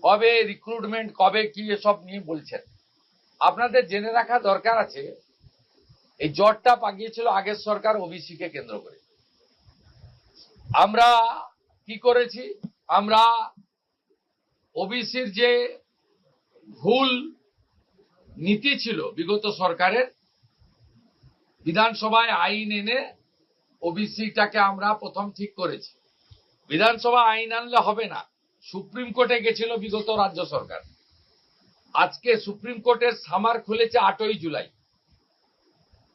কবে রিক্রুটমেন্ট, কবে কি এসব নিয়ে বলছেন। আপনাদের জেনে রাখা দরকার আছে, এই জটটা পাকিয়েছিল আগের সরকার ওবিসি কে কেন্দ্র করে। আমরা কি করেছি, আমরা ওবিসির যে ভুল নীতি ছিল বিগত সরকারের, বিধানসভায় আইন এনে ওবিসিটাকে আমরা প্রথম ঠিক করেছি। বিধানসভা আইন আনলে হবে না, সুপ্রিম কোর্টে গেছিল বিগত রাজ্য সরকার। আজকে সুপ্রিম কোর্টের সামার খুলেছে 8ই জুলাই,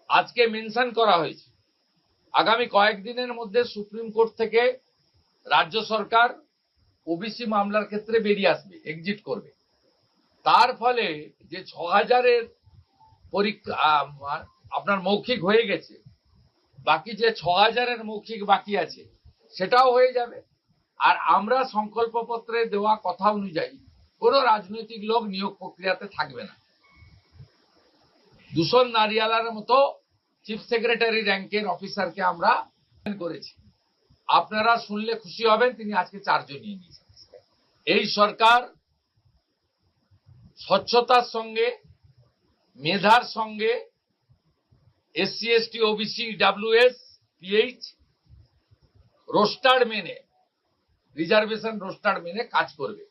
আজকে মেনশন করা হয়েছে আগামী কয়েকদিনের মধ্যে সুপ্রিম কোর্ট থেকে রাজ্য সরকার ওবিসি মামলার ক্ষেত্রে বেরিয়ে আসবে, এক্সিট করবে। তার ফলে যে 6000-এর পরীক্ষা আপনার মৌখিক হয়ে গেছে, বাকি যে 6000-এর মৌখিক বাকি আছে সেটাও হয়ে যাবে। আর আমরা সংকল্পপত্রে দেওয়া কথা অনুযায়ী কোনো রাজনৈতিক লোক নিয়োগ প্রক্রিয়াতে থাকবে না। দূষণ নারিয়ালার মতো চিফ সেক্রেটারি র্যাঙ্কের অফিসারকে আমরা করেছি। আপনারা শুনলে খুশি হবেন, তিনি আজকে 4 জন নিয়ে নিয়েছেন। এই সরকার স্বচ্ছতার সঙ্গে, মেধার সঙ্গে, SC ST OBC WS PH roster মেনে, রিজার্ভেশন রোস্টার মেনে কাজ করবে।